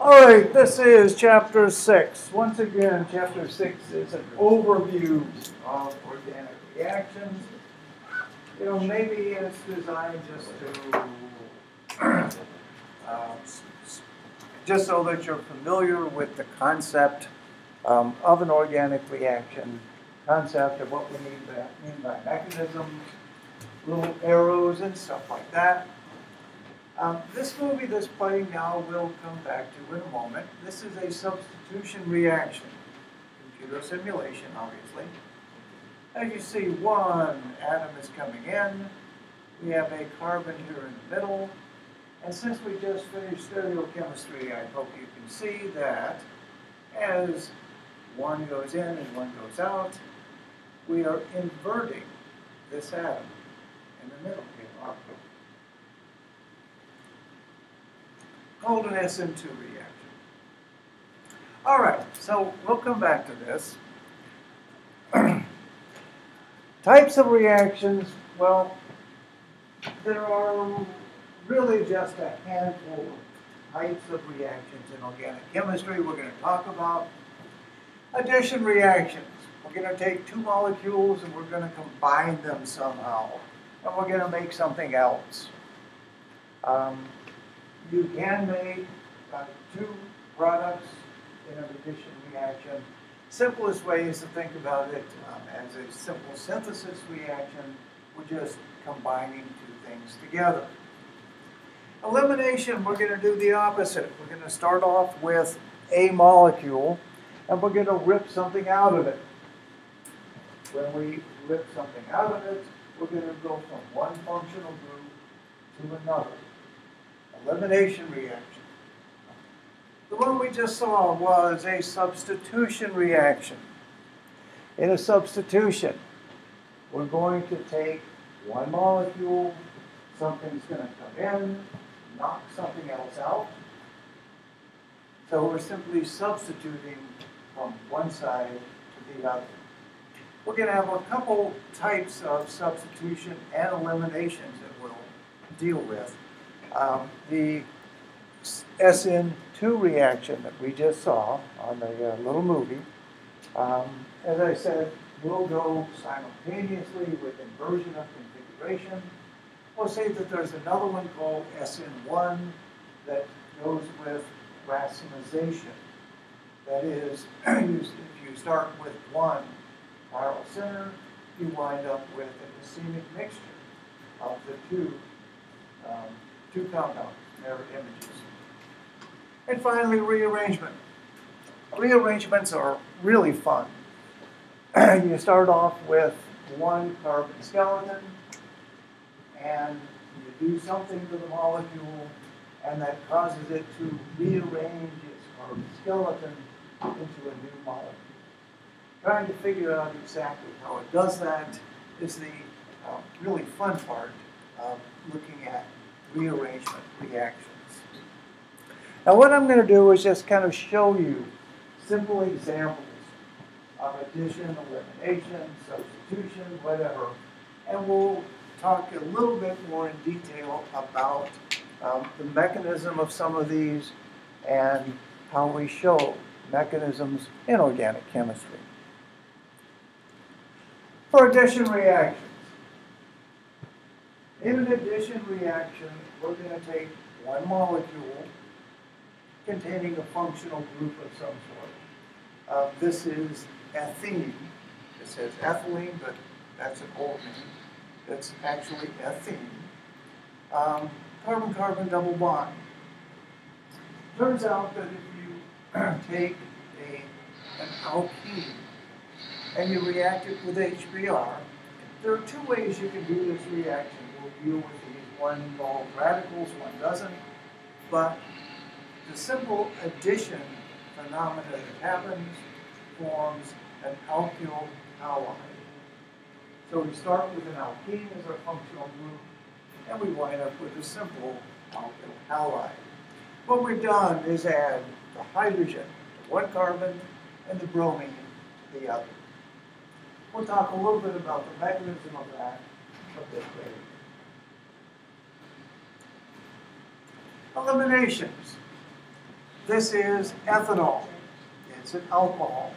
All right, this is Chapter 6. Once again, Chapter 6 is an overview of organic reactions. You know, maybe it's designed just so that you're familiar with the concept of an organic reaction, concept of what we mean by mechanisms, little arrows and stuff like that. This movie that's playing now we'll come back to in a moment. This is a substitution reaction. Computer simulation, obviously. As you see, one atom is coming in. We have a carbon here in the middle. And since we just finished stereochemistry, I hope you can see that as one goes in and one goes out, we are inverting this atom in the middle here. Called an SN2 reaction. All right, so we'll come back to this. Types of reactions, well, there are really just a handful of types of reactions in organic chemistry. We're going to talk about addition reactions. We're going to take two molecules and we're going to combine them somehow. And we're going to make something else. You can make two products in an addition reaction. Simplest way is to think about it as a simple synthesis reaction. We're just combining two things together. Elimination, we're going to do the opposite. We're going to start off with a molecule, and we're going to rip something out of it. When we rip something out of it, we're going to go from one functional group to another. Elimination reaction. The one we just saw was a substitution reaction. In a substitution, we're going to take one molecule, something's going to come in, knock something else out. So we're simply substituting from one side to the other. We're going to have a couple types of substitution and eliminations that we'll deal with. The SN2 reaction that we just saw on the little movie, as I said, will go simultaneously with inversion of configuration. We'll say that there's another one called SN1 that goes with racemization. That is, if you start with one chiral center, you wind up with a racemic mixture of the two compounds, mirror images. And finally, rearrangement. Rearrangements are really fun. You start off with one carbon skeleton, and you do something to the molecule, and that causes it to rearrange its carbon skeleton into a new molecule. Trying to figure out exactly how it does that is the really fun part of looking at rearrangement reactions. Now what I'm going to do is just kind of show you simple examples of addition, elimination, substitution, whatever, and we'll talk a little bit more in detail about the mechanism of some of these and how we show mechanisms in organic chemistry. For addition reactions. In an addition reaction, we're going to take one molecule containing a functional group of some sort. This is ethene. It says ethylene, but that's an old name. That's actually ethene. Carbon-carbon double bond. Turns out that if you take an alkene and you react it with HBr, there are two ways you can do this reaction. We'll deal with these. One involves radicals, one doesn't. But the simple addition phenomena that happens forms an alkyl halide. So we start with an alkene as our functional group, and we wind up with a simple alkyl halide. What we've done is add the hydrogen to one carbon and the bromine to the other. We'll talk a little bit about the mechanism of that a bit later. Eliminations. This is ethanol. It's an alcohol.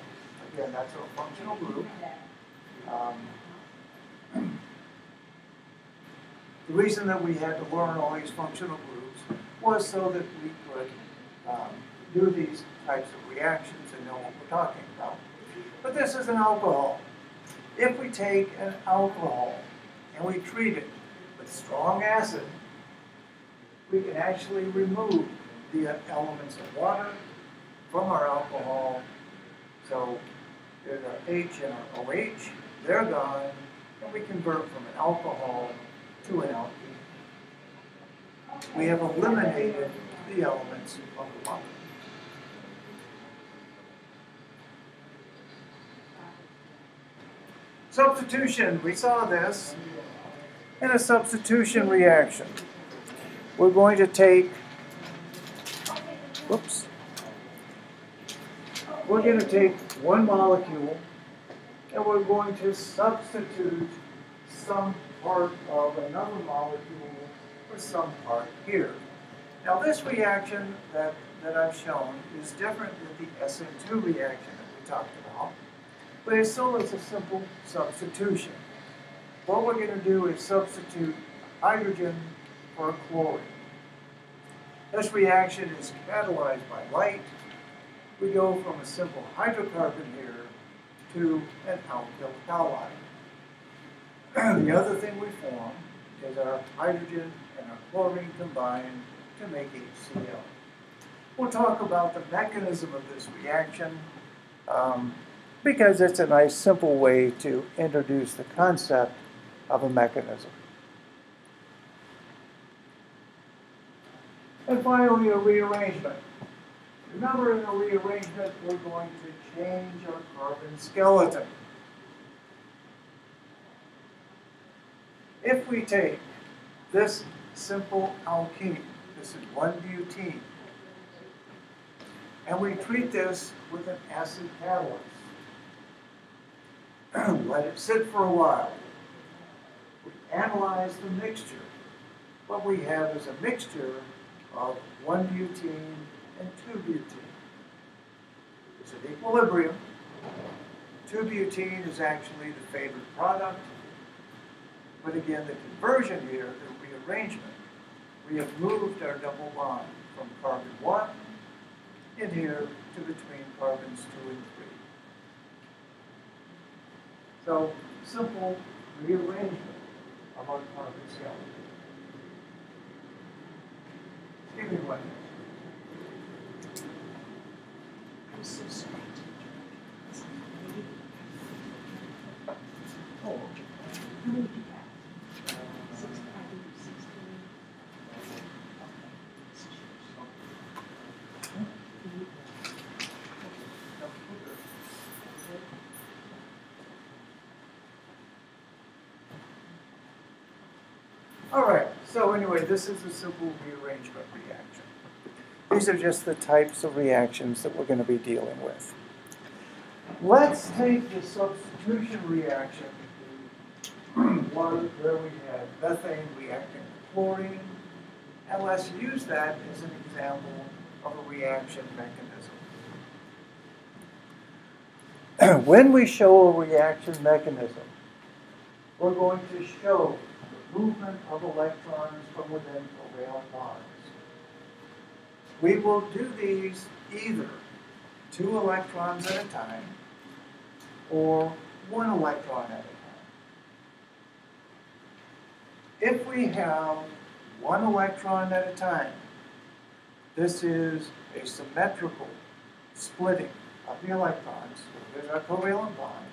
Again, that's our functional group. The reason that we had to learn all these functional groups was so that we could do these types of reactions and know what we're talking about. But this is an alcohol. If we take an alcohol and we treat it with strong acid, we can actually remove the elements of water from our alcohol. So there's our H and our OH, they're gone, and we convert from an alcohol to an alkene. We have eliminated the elements of the water. Substitution, we saw this in a substitution reaction. We're going to take, we're going to take one molecule and we're going to substitute some part of another molecule for some part here. Now this reaction that I've shown is different than the SN2 reaction that we talked about, but it still is a simple substitution. What we're going to do is substitute hydrogen for chlorine. This reaction is catalyzed by light. We go from a simple hydrocarbon here to an alkyl halide. The other thing we form is our hydrogen and our chlorine combined to make HCl. We'll talk about the mechanism of this reaction because it's a nice simple way to introduce the concept of a mechanism. And finally, a rearrangement. Remember, in a rearrangement, we're going to change our carbon skeleton. If we take this simple alkene, this is 1-butene, and we treat this with an acid catalyst, let it sit for a while. We analyze the mixture. What we have is a mixture of 1-butene and 2-butene. It's at equilibrium. 2-butene is actually the favored product. But again, the conversion here, the rearrangement, we have moved our double bond from carbon 1 in here to between carbons 2 and 3. So, simple rearrangement of our carbon skeleton. Give me 1 minute. I'm so sorry. Oh, How many do you have? 16. all right, so anyway, this is a simple rearrangement reaction. These are just the types of reactions that we're going to be dealing with. Let's take the substitution reaction one where we had methane reacting with chlorine, and let's use that as an example of a reaction mechanism. When we show a reaction mechanism, we're going to show the movement of electrons from within covalent bonds. We will do these either 2 electrons at a time or 1 electron at a time. If we have 1 electron at a time, this is a symmetrical splitting of the electrons. Here's our covalent bond.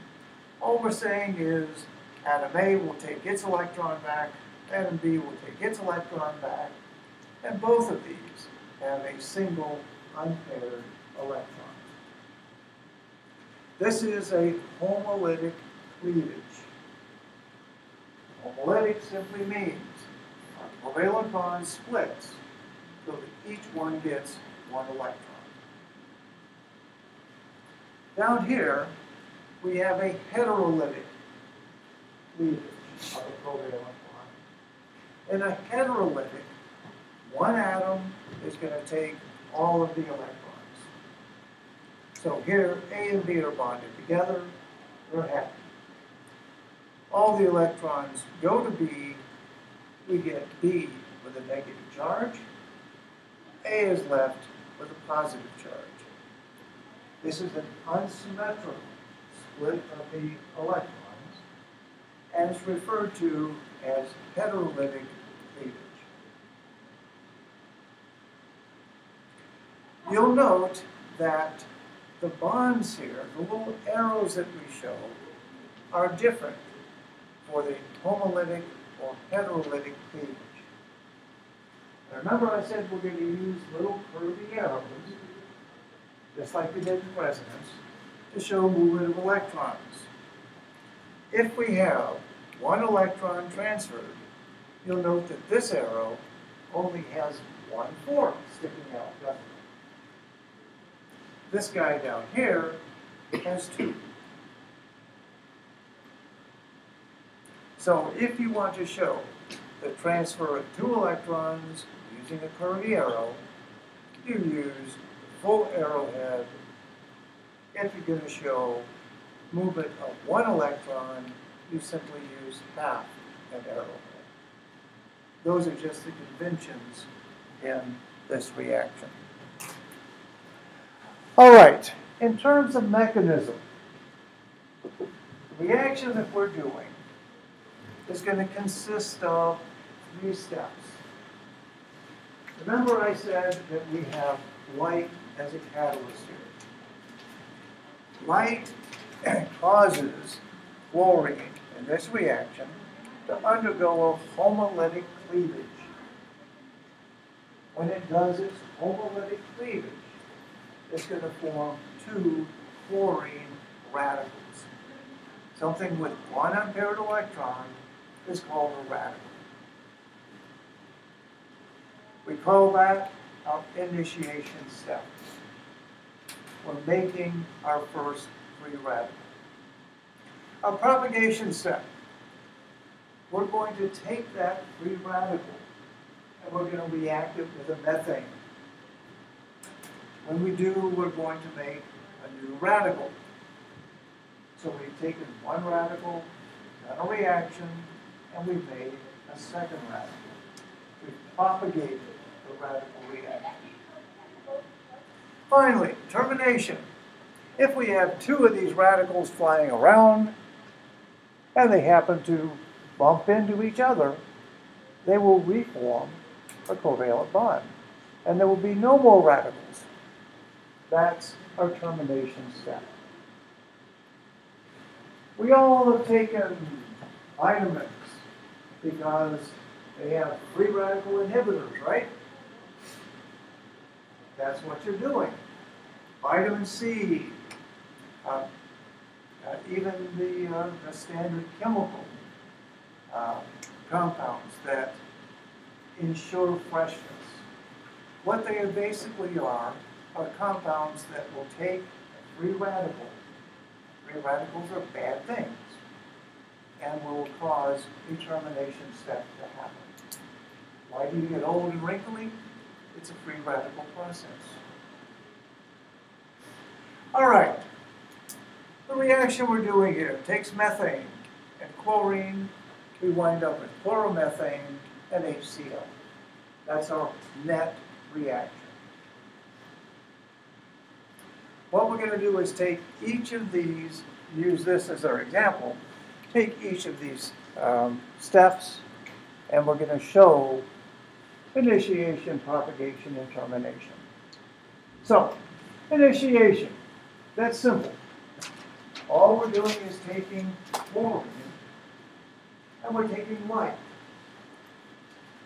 All we're saying is atom A will take its electron back, atom B will take its electron back, and both of these have a single unpaired electron. This is a homolytic cleavage. Homolytic simply means our covalent bond splits so that each one gets 1 electron. Down here, we have a heterolytic cleavage of a covalent bond. In a heterolytic, 1 atom is going to take all of the electrons. So here, A and B are bonded together, they're happy. All the electrons go to B, we get B with a negative charge, A is left with a positive charge. This is an unsymmetrical split of the electrons, and it's referred to as heterolytic cleavage. You'll note that the bonds here, the little arrows that we show, are different for the homolytic or heterolytic cleavage. Remember I said we're going to use little curvy arrows, just like we did in resonance, to show movement of electrons. If we have one electron transferred, you'll note that this arrow only has 1/4 sticking out, doesn't it? This guy down here has 2. So if you want to show the transfer of 2 electrons using a curvy arrow, you use the full arrowhead. If you're going to show movement of 1 electron, you simply use half an arrowhead. Those are just the conventions in this reaction. All right, in terms of mechanism, the reaction that we're doing is going to consist of 3 steps. Remember I said that we have light as a catalyst here. Light causes fluorine in this reaction to undergo a homolytic cleavage. When it does its homolytic cleavage, it's going to form 2 fluorine radicals. Something with 1 unpaired electron is called a radical. We call that our initiation step. We're making our first free radical. Our propagation step. We're going to take that free radical and we're going to react it with a methane. When we do, we're going to make a new radical. So we've taken 1 radical, done a reaction, and we've made a second radical. We've propagated the radical reaction. Finally, termination. If we have 2 of these radicals flying around, and they happen to bump into each other, they will reform a covalent bond. And there will be no more radicals. That's our termination step. We all have taken vitamins because they have free radical inhibitors, right? That's what you're doing. Vitamin C, even the standard chemical compounds that ensure freshness. What they basically are compounds that will take a free radical. Free radicals are bad things and will cause a termination step to happen. Why do you get old and wrinkly? It's a free radical process. All right. The reaction we're doing here takes methane and chlorine. We wind up with chloromethane and HCl. That's our net reaction. What we're going to do is take each of these, use this as our example, take each of these steps, and we're going to show initiation, propagation, and termination. So, initiation, that's simple. All we're doing is taking chlorine, and we're taking light.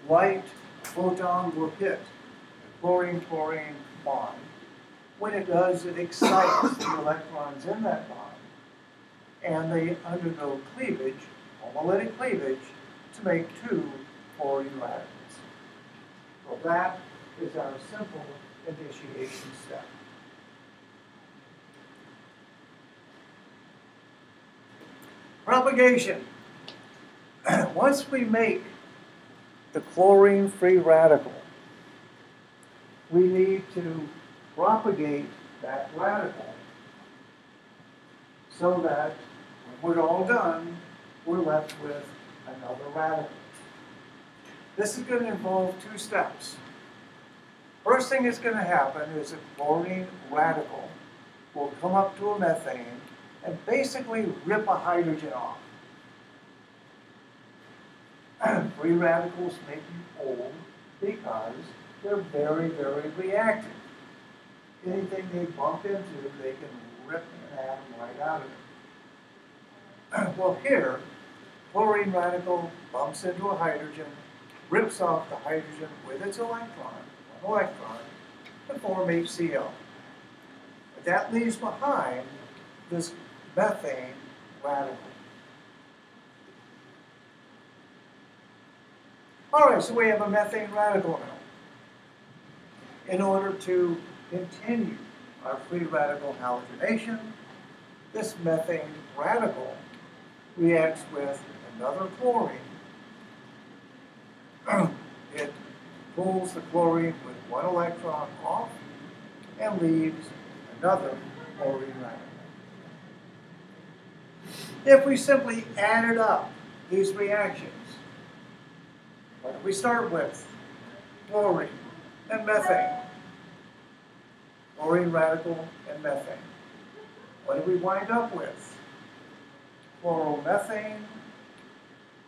Light photon will hit the chlorine-chlorine bond. When it does, it excites the electrons in that bond, and they undergo cleavage, homolytic cleavage, to make 2 fluorine radicals. So that is our simple initiation step. Propagation. Once we make the chlorine-free radical, we need to propagate that radical so that when we're all done, we're left with another radical. This is going to involve two steps. First thing that's going to happen is a chlorine radical will come up to a methane and basically rip a hydrogen off. Free radicals make you old because they're very, very reactive. Anything they bump into, they can rip an atom right out of it. Well, here, chlorine radical bumps into a hydrogen, rips off the hydrogen with its electron, one electron, to form HCl. But that leaves behind this methane radical. All right, so we have a methane radical now. In order to continue our free radical halogenation, this methane radical reacts with another chlorine. It pulls the chlorine with one electron off and leaves another chlorine radical. If we simply added up these reactions, what do we start with? Chlorine and methane. Chlorine radical and methane. What do we wind up with? Chloromethane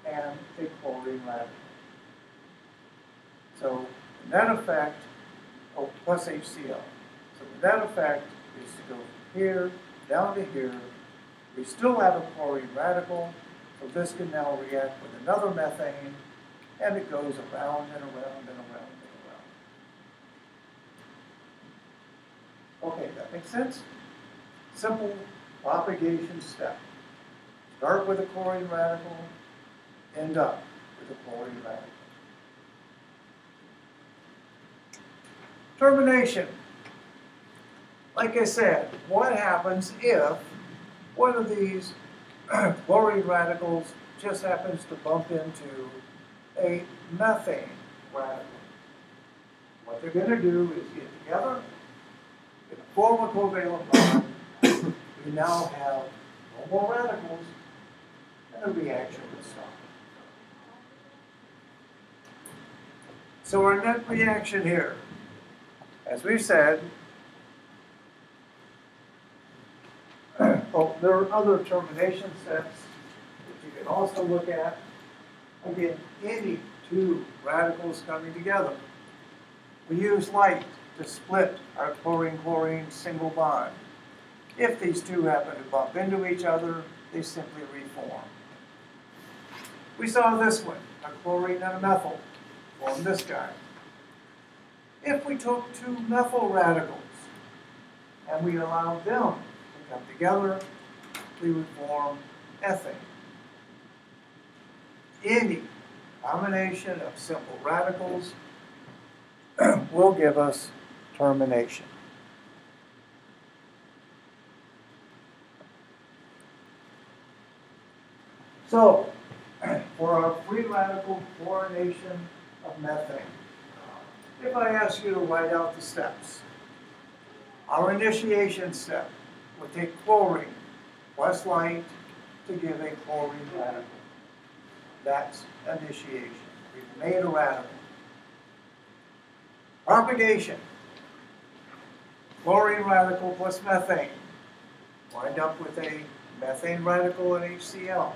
and a chlorine radical. So the net effect, plus HCl. So the net effect is to go from here down to here. We still have a chlorine radical, so this can now react with another methane, and it goes around and around and around and around. Okay, that makes sense? Simple propagation step. Start with a chlorine radical, end up with a chlorine radical. Termination. Like I said, what happens if one of these chlorine radicals just happens to bump into a methane radical? What they're going to do is get together, in a form a covalent bond. We now have no more radicals, and the reaction will stop. So our net reaction here, as we've said, there are other termination steps that you can also look at. Again, any two radicals coming together. We use light to split our chlorine-chlorine single bond. If these two happen to bump into each other, they simply reform. We saw this one, a chlorine and a methyl, form this guy. If we took two methyl radicals and we allowed them to come together, we would form ethane. Any combination of simple radicals will give us termination. So, for our free radical chlorination of methane, if I ask you to write out the steps, our initiation step will take chlorine plus light to give a chlorine radical. That's initiation. We've made a radical. Propagation. Chlorine radical plus methane. Wind up with a methane radical and HCl.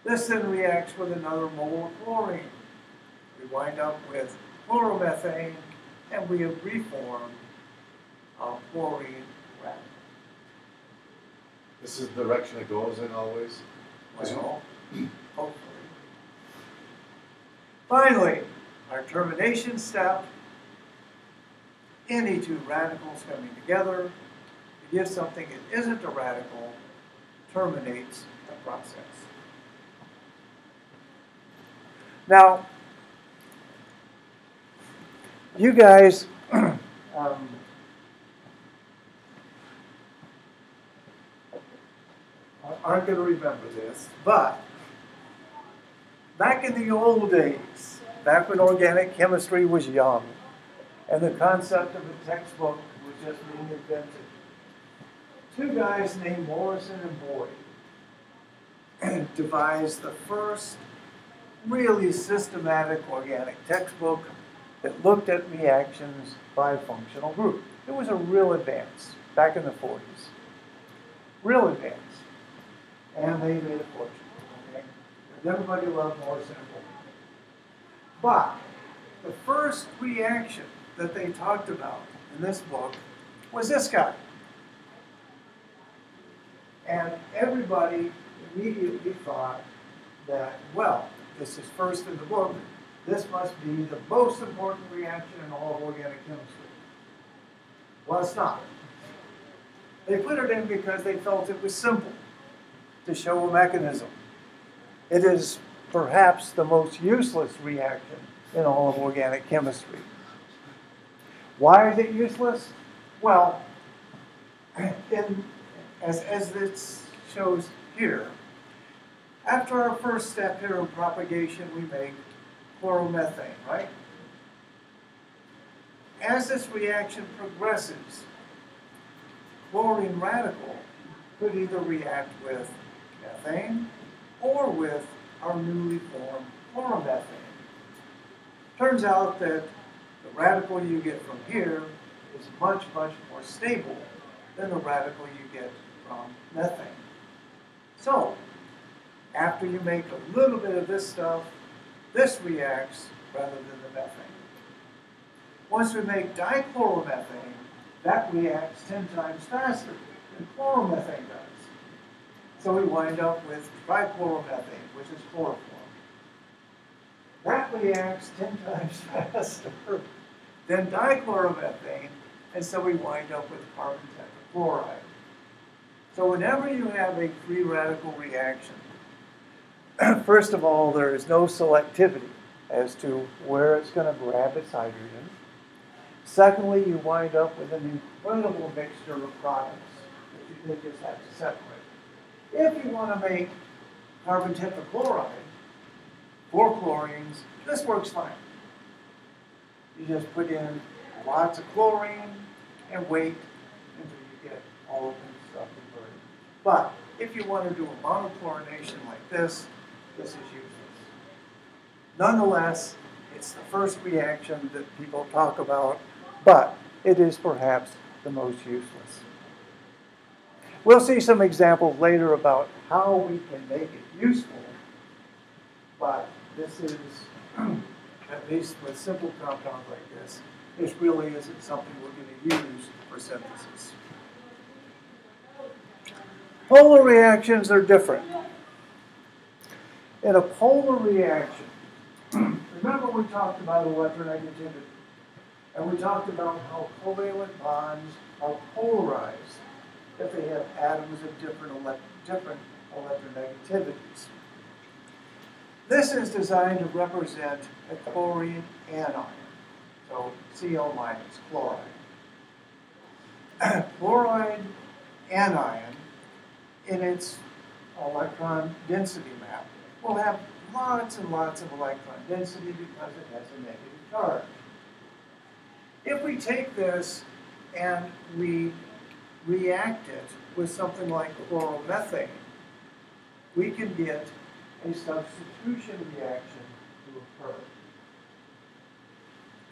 This then reacts with another mole of chlorine. We wind up with chloromethane, and we have reformed our chlorine radical. This is the direction it goes in always? Well, hopefully. Finally, our termination step, any two radicals coming together to give something that isn't a radical terminates the process. Now, you guys aren't going to remember this, but back in the old days, back when organic chemistry was young, and the concept of a textbook was just being invented, Two guys named Morrison and Boyd devised the first really systematic organic textbook that looked at reactions by functional group. It was a real advance back in the 40s. Real advance. And they made a fortune. Okay? Everybody loved Morrison and Boyd. But the first reaction that they talked about in this book was this guy. And everybody immediately thought that, well, this is first in the book, this must be the most important reaction in all of organic chemistry. Well, it's not. They put it in because they felt it was simple to show a mechanism. It is perhaps the most useless reaction in all of organic chemistry. Why is it useless? Well, as this shows here, after our first step here of propagation, we make chloromethane, right? As this reaction progresses, chlorine radical could either react with methane or with our newly formed chloromethane. Turns out that the radical you get from here is much, much more stable than the radical you get from methane. So, after you make a little bit of this stuff, this reacts rather than the methane. Once we make dichloromethane, that reacts 10 times faster than chloromethane does. So we wind up with trichloromethane, which is chloroform. That reacts 10 times faster than dichloromethane, and so we wind up with carbon tetrachloride. So whenever you have a free radical reaction, first of all, there is no selectivity as to where it's going to grab its hydrogen. Secondly, you wind up with an incredible mixture of products that you just have to separate. If you want to make carbon tetrachloride, 4 chlorines, this works fine. You just put in lots of chlorine and wait until you get all of the stuff converted. But if you want to do a monochlorination like this is useless. Nonetheless, it's the first reaction that people talk about, but it is perhaps the most useless. We'll see some examples later about how we can make it useful, but this is, at least with simple compounds like this really isn't something we're going to use for synthesis. Polar reactions are different. In a polar reaction, remember we talked about electronegativity, and we talked about how covalent bonds are polarized if they have atoms of different electronegativities. This is designed to represent a chlorine anion, so Cl minus, chloride. Chloride anion, in its electron density map, will have lots and lots of electron density because it has a negative charge. If we take this and we react it with something like chloromethane, we can get a substitution reaction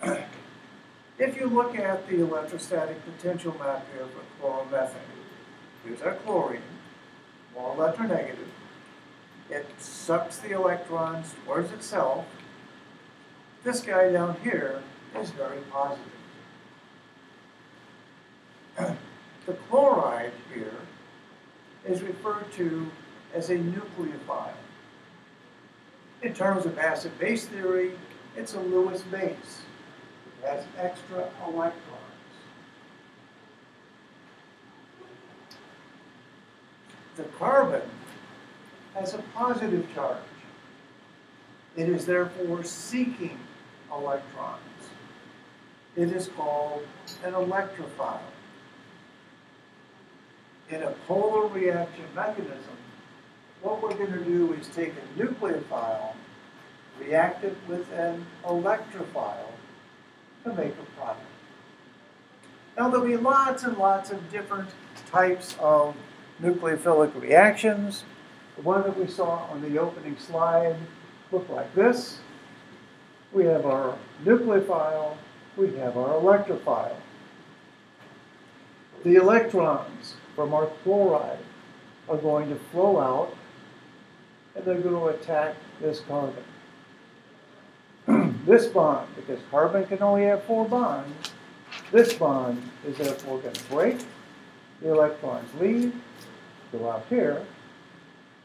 to occur. If you look at the electrostatic potential map here for chloromethane, here's our chlorine, more electronegative. It sucks the electrons towards itself. This guy down here is very positive. The chloride here is referred to as a nucleophile. In terms of acid-base theory, it's a Lewis base. It has extra electrons. The carbon has a positive charge. It is therefore seeking electrons. It is called an electrophile. In a polar reaction mechanism, what we're going to do is take a nucleophile, react it with an electrophile to make a product. Now there'll be lots and lots of different types of nucleophilic reactions. The one that we saw on the opening slide looked like this. We have our nucleophile, we have our electrophile. The electrons from our chloride are going to flow out and they're going to attack this carbon. This bond, because carbon can only have 4 bonds, this bond is therefore going to break. The electrons leave, go out here,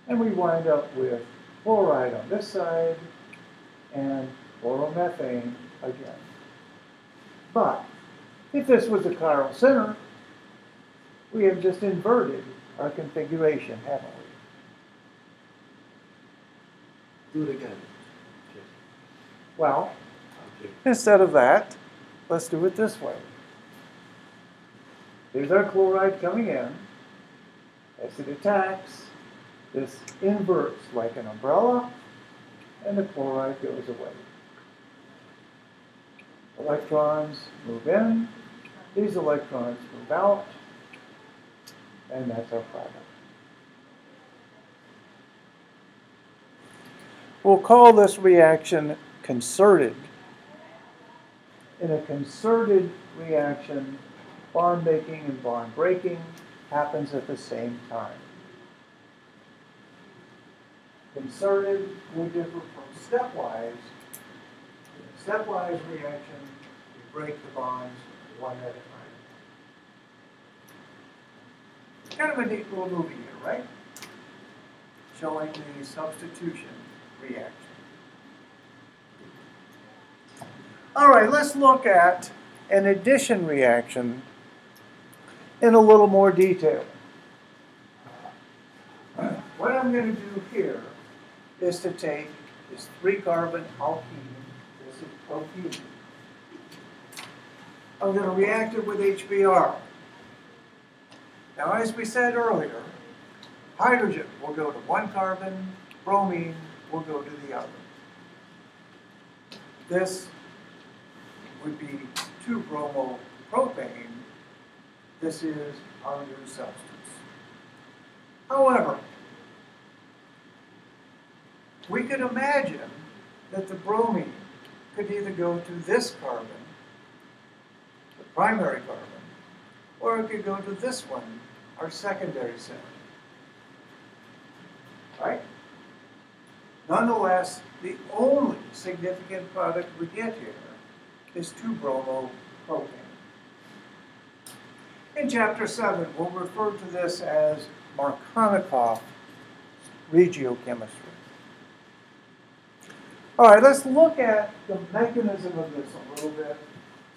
and we wind up with chloride on this side and chloromethane again. But if this was a chiral center, we have just inverted our configuration, haven't we? Do it again. Well, Okay. instead of that, let's do it this way. Here's our chloride coming in. As it attacks, this inverts like an umbrella, and the chloride goes away. Electrons move in, these electrons move out, and that's our product. We'll call this reaction concerted. In a concerted reaction, bond making and bond breaking happens at the same time. Concerted will differ from stepwise. In a stepwise reaction, we break the bonds one at a time. Kind of a neat little movie here, right? Showing the substitution reaction. All right, let's look at an addition reaction in a little more detail. What I'm going to do here is to take this 3-carbon alkene, this is propene. I'm going to react it with HBr. Now, as we said earlier, hydrogen will go to 1 carbon, bromine will go to the other. This would be 2-bromopropane. This is our new substance. However, we could imagine that the bromine could either go to this carbon, the primary carbon, or it could go to this one, our secondary center. Right? Nonetheless, the only significant product we get here is 2-bromopropane. In Chapter 7, we'll refer to this as Markovnikov regiochemistry. All right, let's look at the mechanism of this a little bit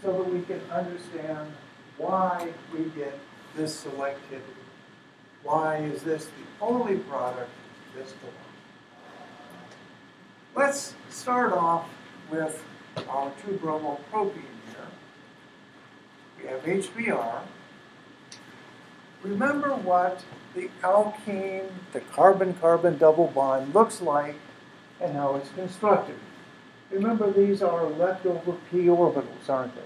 so that we can understand why we get this selectivity. Why is this the only product this belongs? Let's start off with our 2-bromopropene here. We have HBr. Remember what the alkene, the carbon-carbon double bond looks like and how it's constructed. Remember, these are leftover p orbitals, aren't they?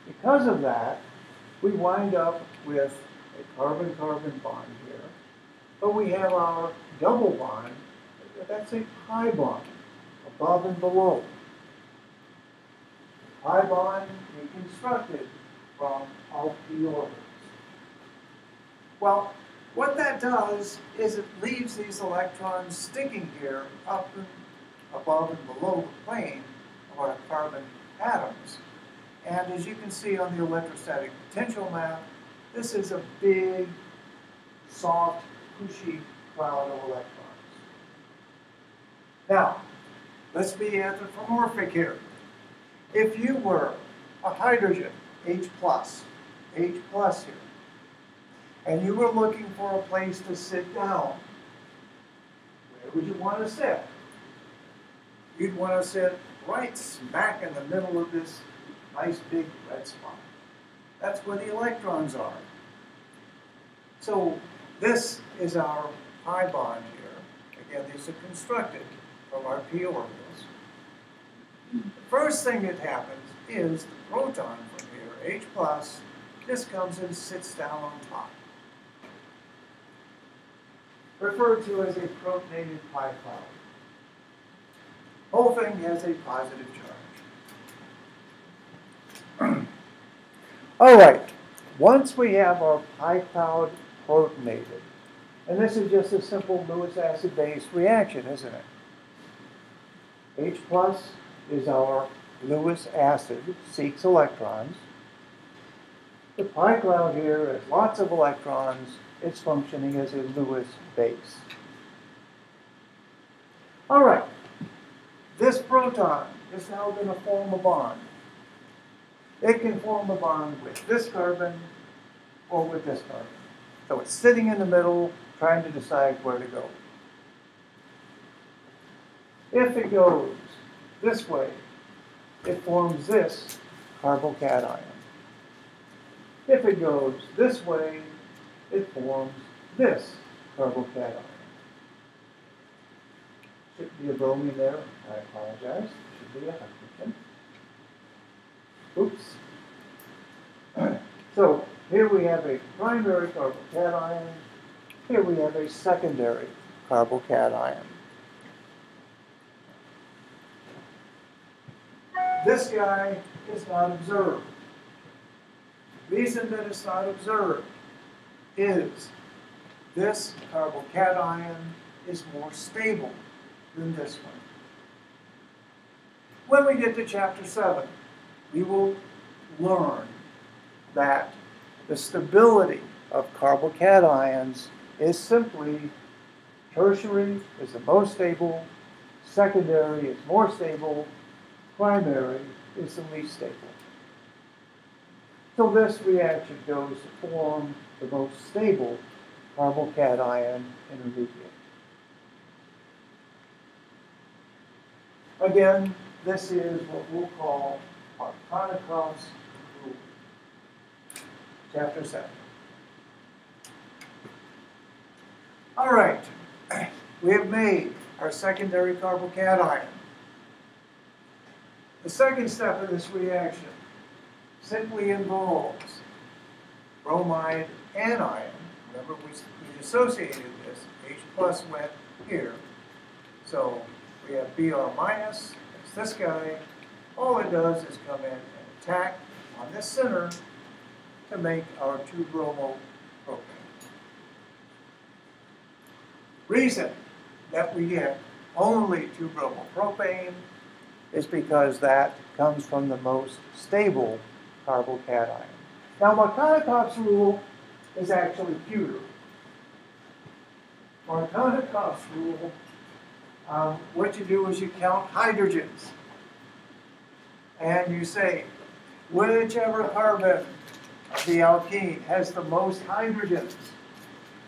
Because of that, we wind up with a carbon-carbon bond here, but we have our double bond, that's a pi bond, above and below. The pi bond is constructed from all p orbitals. Well, what that does is it leaves these electrons sticking here up and above and below the plane of our carbon atoms. And as you can see on the electrostatic potential map, this is a big, soft, cushy cloud of electrons. Now, let's be anthropomorphic here. If you were a hydrogen, H+, here, and you were looking for a place to sit down, where would you want to sit? You'd want to sit right smack in the middle of this nice big red spot. That's where the electrons are. So this is our pi bond here. Again, these are constructed from our p orbitals. The first thing that happens is the proton from here H plus, this comes and sits down on top. Referred to as a protonated pi cloud. Whole thing has a positive charge. All right, once we have our pi cloud protonated, and this is just a simple Lewis acid-base reaction, isn't it? H plus is our Lewis acid, seeks electrons. The pi cloud here has lots of electrons. It's functioning as a Lewis base. All right, this proton is now going to form a bond. It can form a bond with this carbon or with this carbon. So it's sitting in the middle, trying to decide where to go. If it goes this way, it forms this carbocation. If it goes this way, it forms this carbocation. Should be a bromine there. I apologize. Should be a hydrogen. Oops. So here we have a primary carbocation. Here we have a secondary carbocation. This guy is not observed. The reason that it's not observed is this carbocation is more stable than this one. When we get to chapter 7, we will learn that the stability of carbocations is simply tertiary is the most stable, secondary is more stable, primary is the least stable. So this reaction goes to form the most stable carbocation intermediate. Again, this is what we'll call Markovnikov's rule. Chapter 7. All right, we have made our secondary carbocation. The second step of this reaction simply involves bromide anion. Remember, we associated this. H plus went here. So we have Br minus. It's this guy. All it does is come in and attack on this center to make our 2-bromopropane. Reason that we get only 2-bromopropane is because that comes from the most stable carbocation. Now, Markovnikov's rule is actually cuter. Markovnikov's rule, what you do is you count hydrogens. And you say, whichever carbon of the alkene has the most hydrogens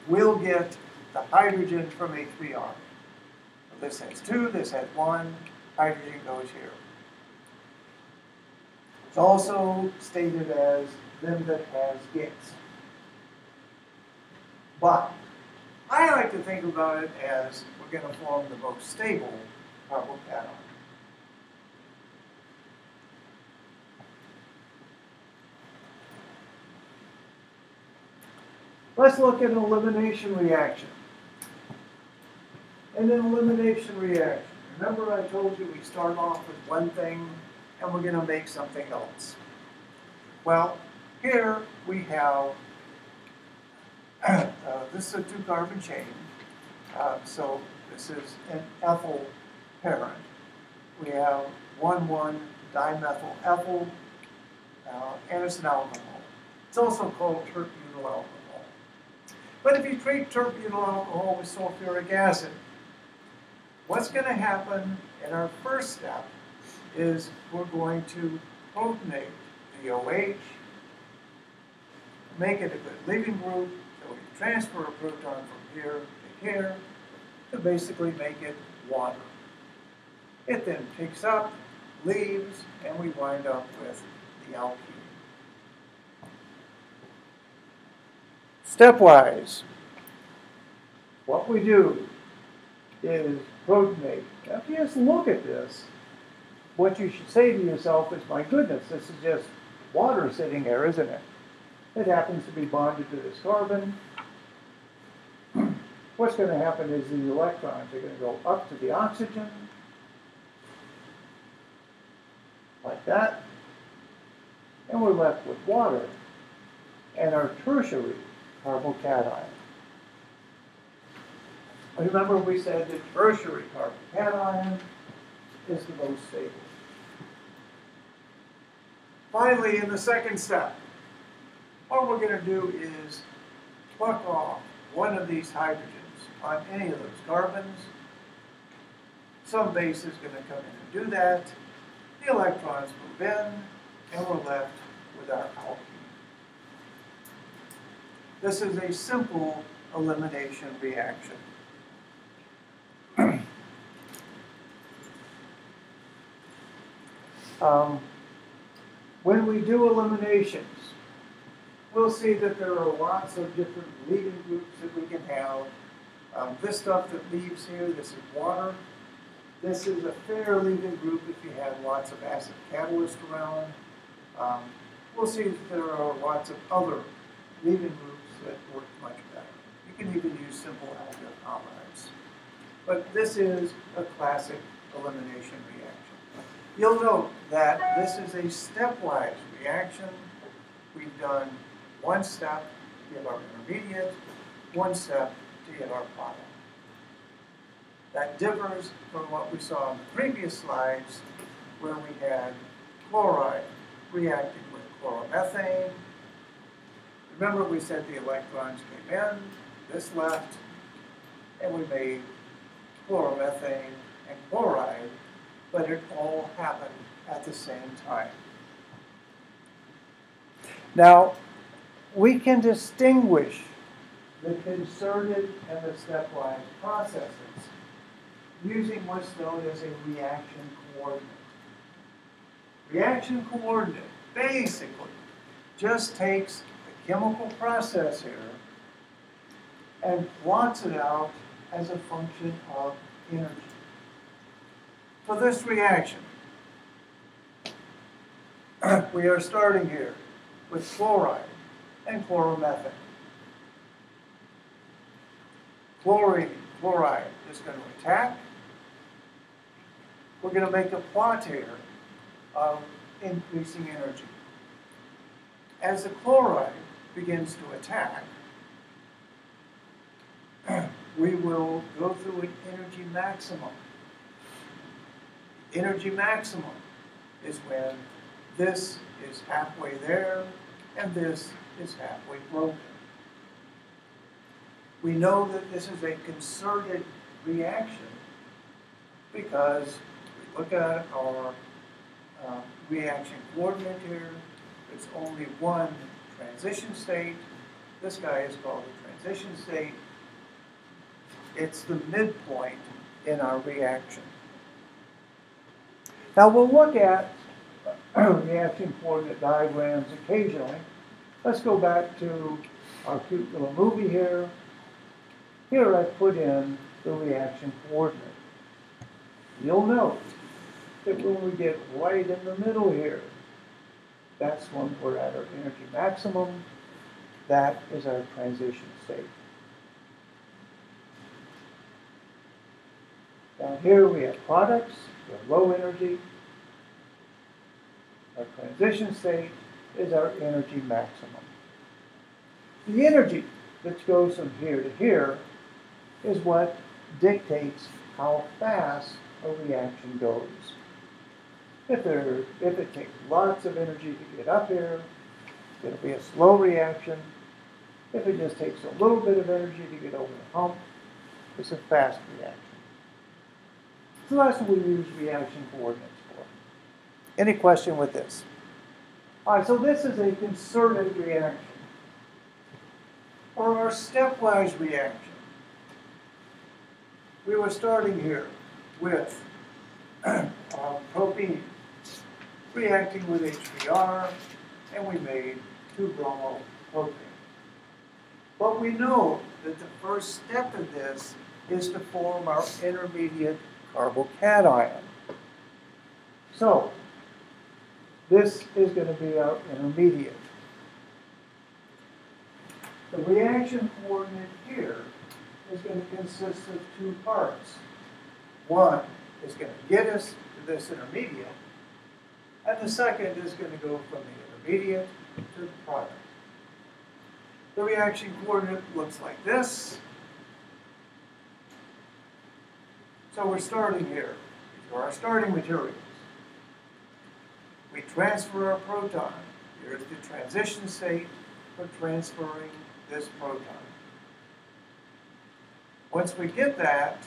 will get the hydrogen from H3R. This has 2, this has 1, hydrogen goes here. It's also stated as them that has gets. But I like to think about it as we're going to form the most stable carbocation. Let's look at an elimination reaction. And an elimination reaction. Remember I told you we start off with one thing and we're going to make something else. Well, here we have, this is a 2-carbon chain. So this is an ethyl parent. We have 1,1-dimethyl ethyl, and it's an alcohol. It's also called terbutyl alcohol. But if you treat terbutyl alcohol with sulfuric acid, what's going to happen in our first step is we're going to protonate the OH, make it a good leaving group, so we can transfer a proton from here to here to basically make it water. It then picks up, leaves, and we wind up with the alkene. Stepwise, what we do is protonate. Now, if you just look at this, what you should say to yourself is, my goodness, this is just water sitting there, isn't it? It happens to be bonded to this carbon. What's going to happen is the electrons are going to go up to the oxygen, like that, and we're left with water and our tertiary carbocation. Remember we said the tertiary carbocation is the most stable. Finally, in the second step, what we're going to do is pluck off one of these hydrogens on any of those carbons. Some base is going to come in and do that. The electrons move in, and we're left with our alkene. This is a simple elimination reaction. When we do eliminations, we'll see that there are lots of different leaving groups that we can have. This stuff that leaves here, this is water. This is a fair leaving group if you have lots of acid catalyst around. We'll see that there are lots of other leaving groups that work much better. You can even use simple alkylides. But this is a classic elimination reaction. You'll note that this is a stepwise reaction. We've done one step to get our intermediate, one step to get our product. That differs from what we saw in the previous slides, where we had chloride reacting with chloromethane. Remember we said the electrons came in, this left, and we made chloromethane and chloride, but it all happened at the same time. Now, we can distinguish the concerted and the stepwise processes using what's known as a reaction coordinate. Reaction coordinate basically just takes the chemical process here and plots it out as a function of energy. For this reaction, we are starting here with chloride and chloromethane. Chloride is going to attack. We're going to make a plot here of increasing energy. As the chloride begins to attack, we will go through an energy maximum. Energy maximum is when this is halfway there and this is halfway broken. We know that this is a concerted reaction because we look at our reaction coordinate here. There's only one transition state. This guy is called the transition state. It's the midpoint in our reaction. Now we'll look at reaction coordinate diagrams occasionally. Let's go back to our cute little movie here. Here I've put in the reaction coordinate. You'll note that when we get right in the middle here, that's when we're at our energy maximum. That is our transition state. Down here we have products, we have low energy. Our transition state is our energy maximum. The energy that goes from here to here is what dictates how fast a reaction goes. If it takes lots of energy to get up here, it'll be a slow reaction. If it just takes a little bit of energy to get over the hump, it's a fast reaction. So that's what we use reaction coordinates for. Any question with this? All right, so this is a concerted reaction. Or our stepwise reaction. We were starting here with propene reacting with HBr, and we made 2-bromopropane. But we know that the first step of this is to form our intermediate carbocation. So, This is going to be our intermediate. The reaction coordinate here is going to consist of two parts. One is going to get us to this intermediate, and the second is going to go from the intermediate to the product. The reaction coordinate looks like this. So we're starting here. These are our starting materials. We transfer our proton. Here's the transition state for transferring this proton. Once we get that,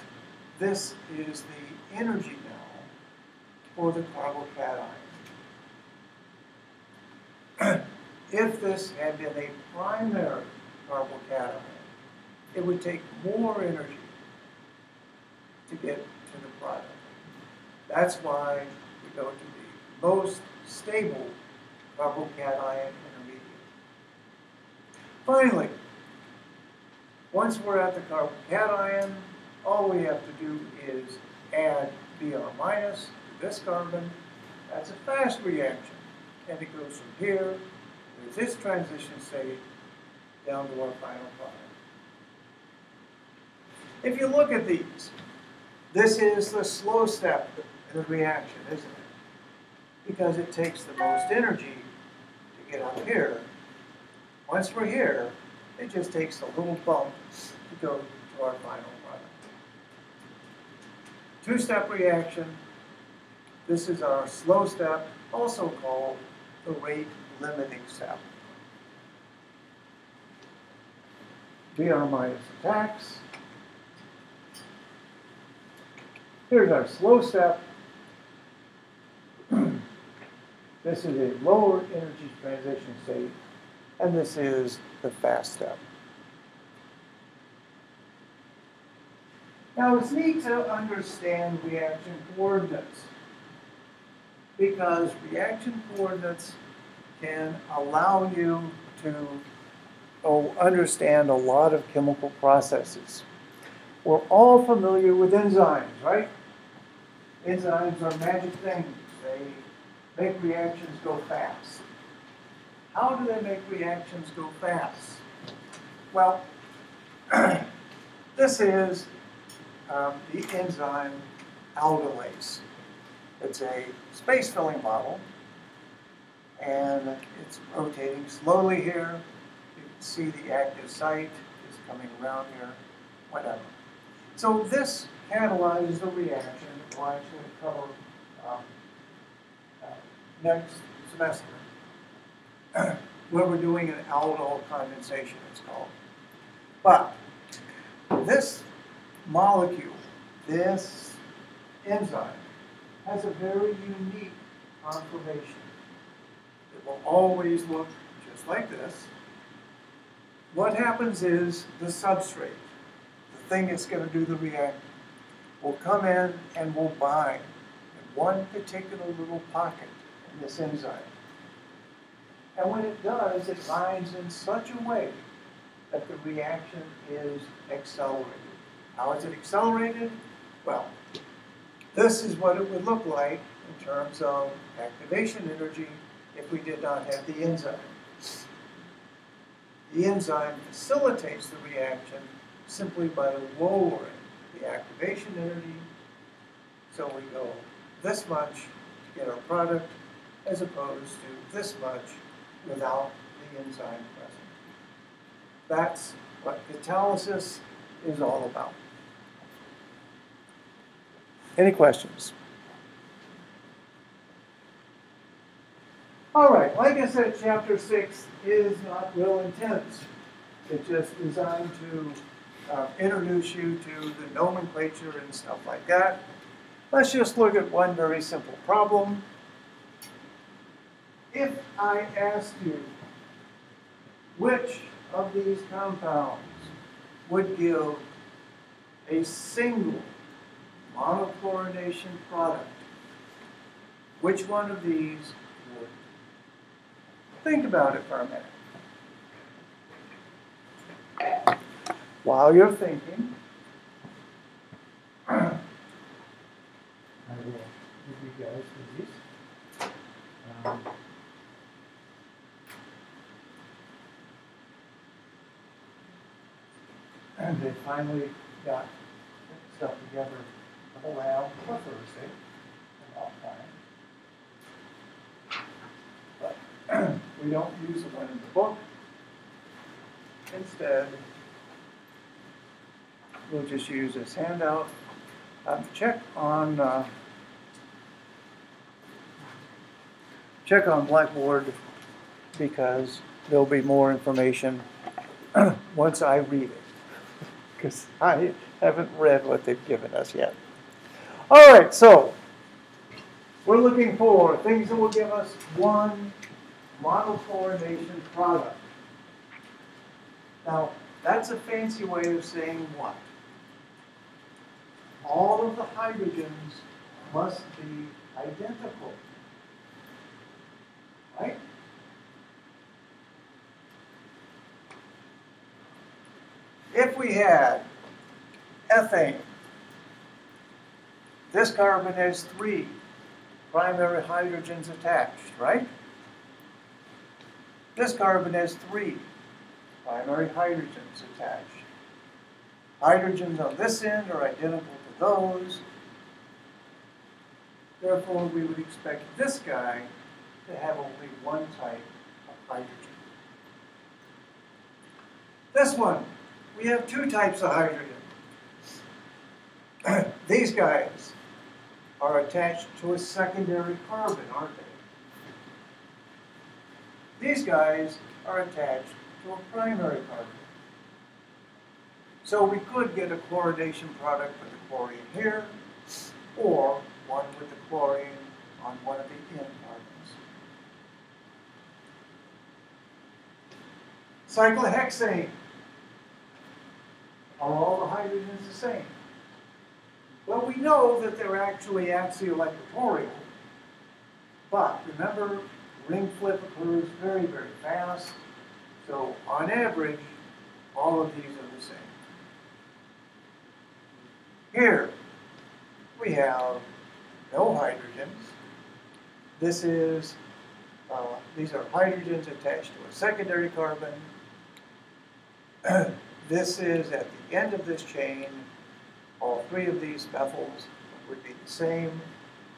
this is the energy now for the carbocation. If this had been a primary carbocation, it would take more energy to get to the product. That's why we go to the most stable carbocation intermediate. Finally, once we're at the carbocation, all we have to do is add Br- to this carbon. That's a fast reaction, and it goes from here, with this transition state, down to our final product. If you look at these, this is the slow step in the reaction, isn't it? Because it takes the most energy to get up here. Once we're here, it just takes a little bump to go to our final product. Two-step reaction. This is our slow step, also called the rate limiting step. Br- attacks. Here's our slow step. This is a lower energy transition state, and this is the fast step. Now it's neat to understand reaction coordinates, because reaction coordinates can allow you to understand a lot of chemical processes. We're all familiar with enzymes, right? Enzymes are magic things. They make reactions go fast. How do they make reactions go fast? Well, this is the enzyme aldolase. It's a space-filling model, and it's rotating slowly here. You can see the active site is coming around here, whatever. So this catalyzes the reaction that we'll actually cover next semester, where we're doing an aldol condensation, it's called. But this molecule, this enzyme, has a very unique conformation. It will always look just like this. What happens is the substrate, the thing that's going to do the reaction, will come in and will bind in one particular little pocket in this enzyme. And when it does, it binds in such a way that the reaction is accelerated. How is it accelerated? Well, this is what it would look like in terms of activation energy if we did not have the enzyme. The enzyme facilitates the reaction simply by lowering the activation energy. So we go this much to get our product, as opposed to this much without the enzyme present. That's what catalysis is all about. Any questions? All right, like I said, chapter 6 is not real intense. It's just designed to introduce you to the nomenclature and stuff like that. Let's just look at one very simple problem. If I asked you which of these compounds would give a single monochlorination product, which one of these would? Think about it for a minute. While you're thinking, I will give you guys these. And they finally got stuff together for the lab for Thursday, about time. But we don't use the one in the book. Instead, we'll just use this handout. Check on Blackboard because there'll be more information once I read it, because I haven't read what they've given us yet. All right, so we're looking for things that will give us one monochlorination product. Now, that's a fancy way of saying what? All of the hydrogens must be identical, right? If we had ethane, this carbon has 3 primary hydrogens attached, right? This carbon has 3 primary hydrogens attached. Hydrogens on this end are identical to those. Therefore, we would expect this guy to have only one type of hydrogen. This one, we have 2 types of hydrogen. These guys are attached to a secondary carbon, aren't they? These guys are attached to a primary carbon. So we could get a chlorination product with the chlorine here, or one with the chlorine on one of the end carbons. Cyclohexane. Are all the hydrogens the same? Well, we know that they're actually axial equatorial, but remember, ring flip occurs very, very fast. So on average, all of these are the same. Here, we have no hydrogens. This is, these are hydrogens attached to a secondary carbon. This is at the end of this chain. All 3 of these methyls would be the same.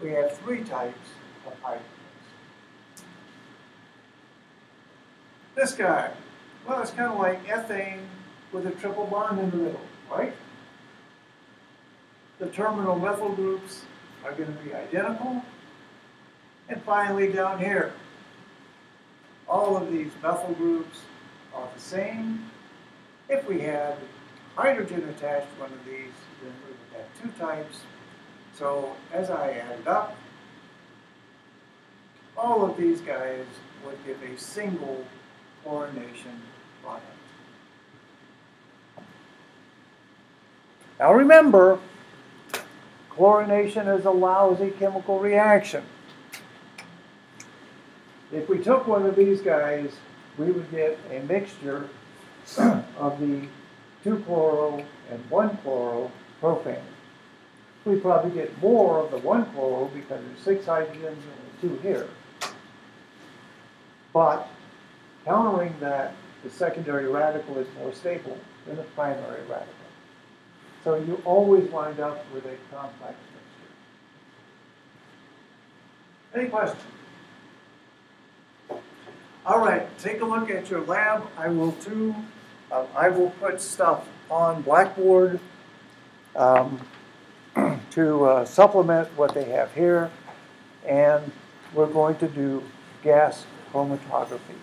We have 3 types of hydrogens. This guy, well, it's kind of like ethane with a triple bond in the middle, right? The terminal methyl groups are going to be identical. And finally, down here, all of these methyl groups are the same. If we had hydrogen attached to one of these, then we would have 2 types. So as I added up, all of these guys would give a single chlorination product. Now remember, chlorination is a lousy chemical reaction. If we took one of these guys, we would get a mixture of the 2-chloro and 1-chloro propane. We probably get more of the 1-chloro because there's 6 hydrogens and 2 here. But countering that, the secondary radical is more stable than the primary radical. So you always wind up with a complex mixture. Any questions? All right, take a look at your lab. I will too. I will put stuff on Blackboard to supplement what they have here. And we're going to do gas chromatography.